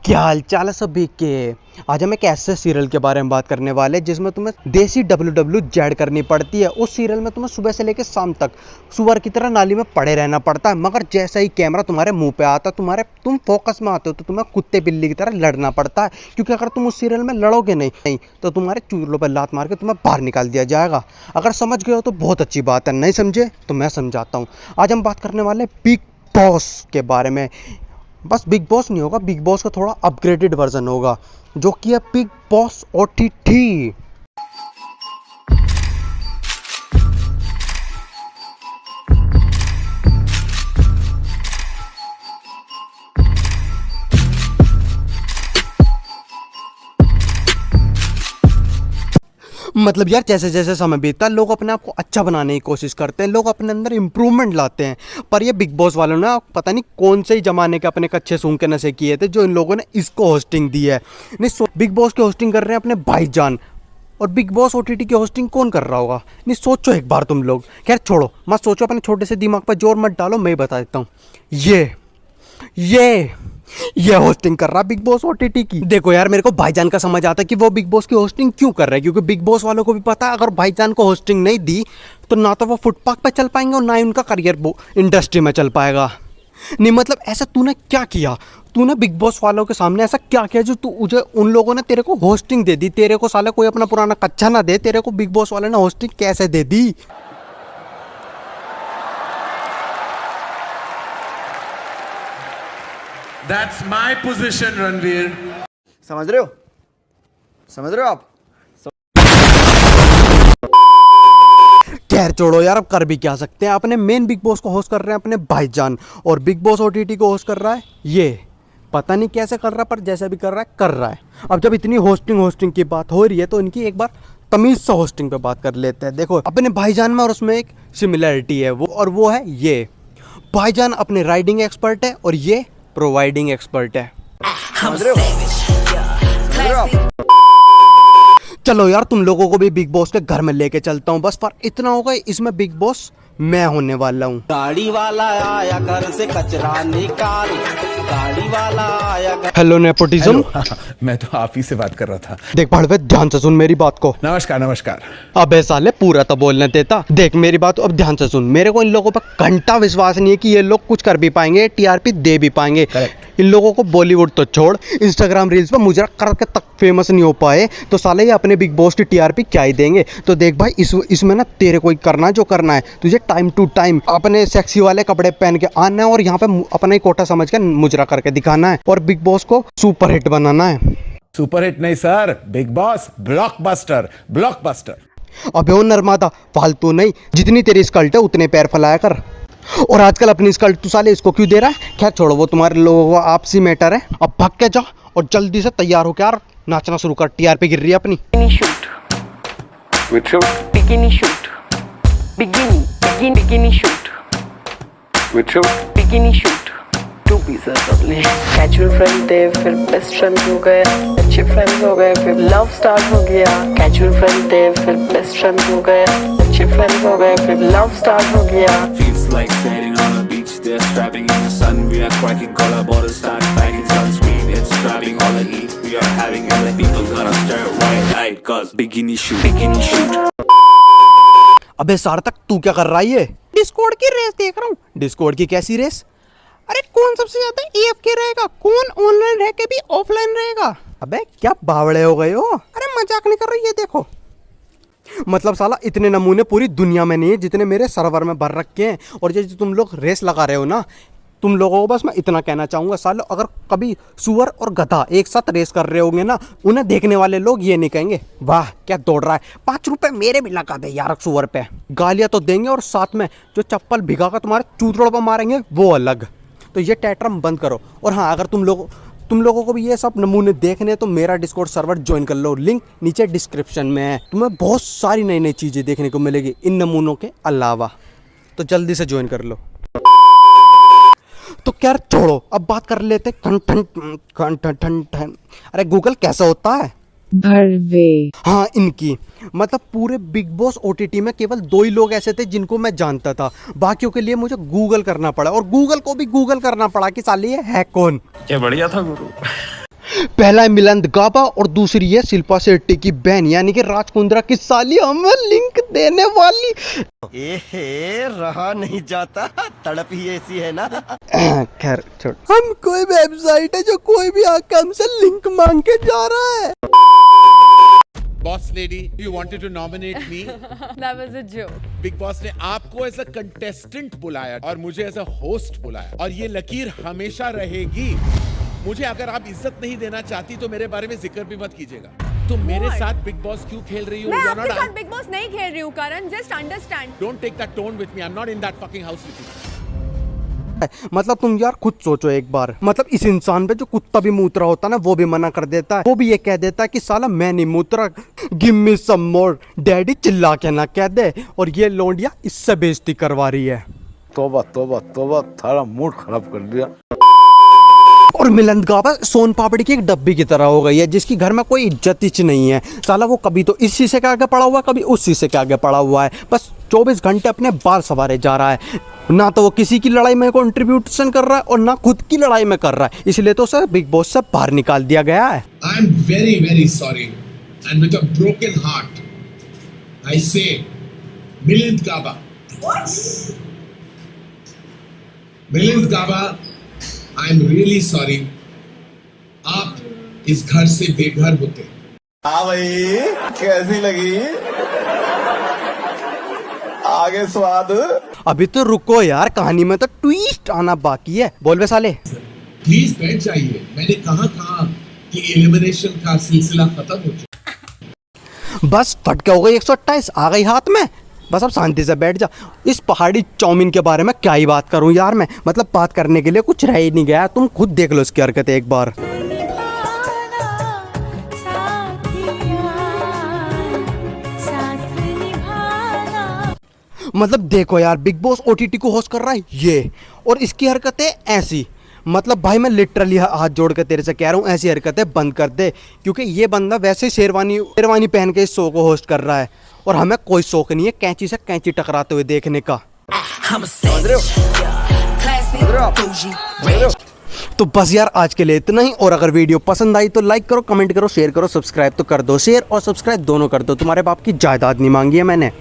क्या हाल चाल है सभी के। आज हम एक ऐसे सीरियल के बारे में बात करने वाले हैं जिसमें तुम्हें देसी WWZ करनी पड़ती है। उस सीरियल में तुम्हें सुबह से लेकर शाम तक सुअर की तरह नाली में पड़े रहना पड़ता है, मगर जैसा ही कैमरा तुम्हारे मुंह पे आता है तुम फोकस में आते हो तो तुम्हें कुत्ते बिल्ली की तरह लड़ना पड़ता है, क्योंकि अगर तुम उस सीरियल में लड़ोगे नहीं तो तुम्हारे चूल्हों पर लात मार के तुम्हें बाहर निकाल दिया जाएगा। अगर समझ गए हो तो बहुत अच्छी बात है, नहीं समझे तो मैं समझाता हूँ। आज हम बात करने वाले बिग बॉस के बारे में। बस बिग बॉस नहीं होगा, बिग बॉस का थोड़ा अपग्रेडेड वर्जन होगा जो कि है बिग बॉस OTT। मतलब यार जैसे जैसे समय बीतता है लोग अपने आप को अच्छा बनाने की कोशिश करते हैं, लोग अपने अंदर इम्प्रूवमेंट लाते हैं। पर ये बिग बॉस वालों ने पता नहीं कौन से ही जमाने के अपने कच्चे सूंघ के नशे किए थे जो इन लोगों ने इसको होस्टिंग दी है। नहीं, बिग बॉस की होस्टिंग कर रहे हैं अपने भाईजान, और बिग बॉस OTT की होस्टिंग कौन कर रहा होगा। नहीं सोचो एक बार तुम लोग, खैर छोड़ो मत सोचो, अपने छोटे से दिमाग पर जोर मत डालो, मैं बता देता हूँ। ये होस्टिंग कर रहा बिग बॉस OTT की। देखो यार, मेरे को भाईजान का समझ आता है कि वो बिग बॉस की होस्टिंग क्यों कर रहा है, क्योंकि बिग बॉस वालों को भी पता है अगर भाईजान को होस्टिंग नहीं दी तो ना तो वो फुटपाथ पे चल पाएंगे और ना ही उनका करियर इंडस्ट्री में चल पाएगा। नहीं मतलब ऐसा तूने क्या किया, तूने बिग बॉस वालों के सामने ऐसा क्या किया जो उन लोगों ने तेरे को होस्टिंग दे दी। तेरे को साले कोई अपना पुराना कच्चा ना दे, तेरे को बिग बॉस वाले ने होस्टिंग कैसे दे दी। That's my position, Ranveer. समझ रहे हो आप? खैर छोड़ो यार, अब कर भी क्या सकते हैं। अपने मेन बिग बॉस को होस्ट कर रहे हैं अपने भाईजान, और बिग बॉस OTT को होस्ट कर रहा है ये। पता नहीं कैसे कर रहा है, पर जैसे भी कर रहा है। अब जब इतनी होस्टिंग की बात हो रही है तो इनकी एक बार तमीज से होस्टिंग पे बात कर लेते हैं। देखो अपने भाईजान में और उसमें एक सिमिलरिटी है, वो है ये। भाईजान अपने राइडिंग एक्सपर्ट है और ये प्रोवाइडिंग एक्सपर्ट है। समझ रहे हो आप? चलो यार, तुम लोगों को भी बिग बॉस के घर में लेके चलता हूँ, बस पर इतना होगा, इसमें बिग बॉस मैं होने वाला हूँ। गाड़ी वाला आया घर से कचरा निकाल, गाड़ी वाला आया घर। Hello nepotism. मैं तो आप ही से बात कर रहा था। देख भाड़वे, ध्यान से सुन मेरी बात को। नमस्कार। अबे साले पूरा तो बोलने देता। देख मेरी बात अब ध्यान से सुन। मेरे को इन लोगों पर घंटा विश्वास नहीं है कि ये लोग कुछ कर भी पाएंगे, TRP दे भी पाएंगे। इन लोगों को बॉलीवुड तो छोड़, इंस्टाग्राम रील्स पे मुजरा करके तक फेमस नहीं हो पाए तो साले ये अपने बिग बॉस की TRP क्या ही देंगे। तो देख भाई, इसमें ना तेरे को ही करना है जो करना है। तुझे टाइम टू टाइम अपने सेक्सी वाले कपड़े पहन के आना है और यहाँ पे अपना ही कोटा समझ के मुजरा करके दिखाना है और बिग बॉस को सुपर हिट बनाना है। सुपर हिट नहीं सर, बिग बॉस ब्लॉकबस्टर। अबे ओ नर्मादा, फालतू नहीं, जितनी तेरी स्कल्ट है उतने पैर फैलाया कर। और आजकल अपनी स्कल्ट तू साले इसको क्यों दे रहा है? खैर छोड़ो, वो तुम्हारे लोगों का आपसी मैटर है। अब भाग के जा और जल्दी से तैयार हो के यार नाचना शुरू कर। TRP गिर रही है अपनी। Bikini shoot. Bikini shoot. Bikini shoot. 2 pieces अपने। Casual friend थे, फिर best friends हो गए, अच्छे friends हो गए, फिर love start हो गया। Casual friend थे, फिर best friends हो गए, अच्छे friends हो गए, फिर love start हो गया। Feels like sailing on a beach, they're strapping in the sun. We are cracking collar borders, start packing sunscreen. It's grabbing all the heat. We are having it like people gonna stare wide-eyed, cause bikini shoot. अबे सार्थक, तू क्या कर रहा है? ये Discord की race देख रहा हूँ। डिस्कॉर्ड की कैसी रेस? अरे कौन सबसे ज्यादा AFK रहेगा, कौन ऑनलाइन रह के भी ऑफलाइन रहेगा। अबे क्या बावड़े हो गए हो? अरे मजाक नहीं कर रही है। देखो मतलब साला इतने नमूने पूरी दुनिया में नहीं है जितने मेरे सर्वर में भर रखे हैं। और जो तुम लोग रेस लगा रहे हो ना, तुम लोगों को बस मैं इतना कहना चाहूँगा, सालो अगर कभी सुअर और गधा एक साथ रेस कर रहे होंगे ना, उन्हें देखने वाले लोग ये नहीं कहेंगे वाह क्या दौड़ रहा है, 5 रुपए मेरे भी लगा दे यार सुअर पे। गालियाँ तो देंगे और साथ में जो चप्पल भिगा कर तुम्हारे चूतड़ों पर मारेंगे वो अलग। तो ये टैट्रम बंद करो। और हाँ, अगर तुम लोगों को भी ये सब नमूने देखने तो मेरा डिस्कॉर्ड सर्वर ज्वाइन कर लो, लिंक नीचे डिस्क्रिप्शन में है। तुम्हें बहुत सारी नई चीज़ें देखने को मिलेगी इन नमूनों के अलावा, तो जल्दी से ज्वाइन कर लो। तो क्या छोड़ो, अब बात कर लेते कंटेंट। अरे गूगल कैसा होता है? भरवे। हाँ, इनकी मतलब पूरे बिग बॉस OTT में केवल 2 ही लोग ऐसे थे जिनको मैं जानता था, बाकियों के लिए मुझे गूगल करना पड़ा और गूगल को भी गूगल करना पड़ा कि साले ये है कौन। क्या बढ़िया था गुरु। पहला है मिलिंद गाबा और दूसरी है शिल्पा शेट्टी की बहन यानी कि राज कुंद्रा की साली हमें लिंक देने वाली। एहे रहा नहीं जाता, तड़प ही ऐसी है ना। खैर छोड़, हम कोई वेबसाइट है जो कोई भी आके हमसे लिंक मांग के जा रहा है। Boss lady, you wanted to nominate me? That was a joke. Big Boss ने आपको एज अ कंटेस्टेंट बुलाया और मुझे एज अ होस्ट बुलाया, और ये लकीर हमेशा रहेगी। मुझे अगर आप इज्जत नहीं देना चाहती तो मेरे बारे में जिक्र भी मत कीजिएगा। तुम मेरे साथ बिग बॉस क्यों खेल रही हो? मैं आपके साथ बिग बॉस नहीं खेल रही हूँ Karan, just understand. Don't take that tone with me. I'm not in that fucking house with you. मतलब तुम यार खुद सोचो एक बार, मतलब इस इंसान पे जो कुत्ता भी मूत्रा होता है ना वो भी मना कर देता है, वो भी ये कह देता है कि साला मैं नहीं मूत्रा, गिव मी सम मोर डैडी, चिल्ला के ना कह दे, और ये लोंडिया इससे बेइज्जती करवा रही है। तोबा तोबा तोबा, थारा मूड खराब कर दिया। और मिलिंद गाबा सोन पापड़ी की एक डब्बी की तरह हो गई है जिसकी घर में कोई इज्जत ही नहीं है। साला वो कभी तो इस शीशे के आगे पड़ा हुआ है, कभी उस शीशे के आगे पड़ा हुआ है, बस 24 घंटे अपने बाल सवारे जा रहा है। ना तो वो किसी की लड़ाई में कंट्रीब्यूशन कर रहा है और ना खुद की लड़ाई में कर रहा है, इसलिए तो उसे बिग बॉस से बाहर निकाल दिया गया है। I'm very, very sorry. And with a broken heart, I say, Milind Gaba. What? Milind Gaba, I'm really sorry. आप इस घर से बेघर होते। हाँ भाई, कैसी लगी? आगे स्वाद। अभी तो रुको यार, कहानी में तो ट्विस्ट आना बाकी है। बोल बे साले। प्लीज बैठ जाइए, मैंने कहा था कि एलिमिनेशन का सिलसिला खत्म हो चुका। बस फटके हो गई 128 आ गई हाथ में, बस अब शांति से बैठ जा। इस पहाड़ी चाउमीन के बारे में क्या ही बात करूं यार मैं, मतलब बात करने के लिए कुछ रह ही नहीं गया। तुम खुद देख लो इसकी हरकतें एक बार। मतलब देखो यार, बिग बॉस ओटीटी को होस्ट कर रहा है ये, और इसकी हरकतें ऐसी, मतलब भाई मैं लिटरली हाथ जोड़ के तेरे से कह रहा हूँ ऐसी हरकतें बंद कर दे, क्योंकि ये बंदा वैसे शेरवानी पहन के इस शो को होस्ट कर रहा है और हमें कोई शौक नहीं है कैंची से कैंची टकराते हुए देखने का। तो बस यार आज के लिए इतना ही, और अगर वीडियो पसंद आई तो लाइक करो, कमेंट करो, शेयर करो, सब्सक्राइब तो कर दो, शेयर और सब्सक्राइब दोनों कर दो, तुम्हारे बाप की जायदाद नहीं मांगी है मैंने।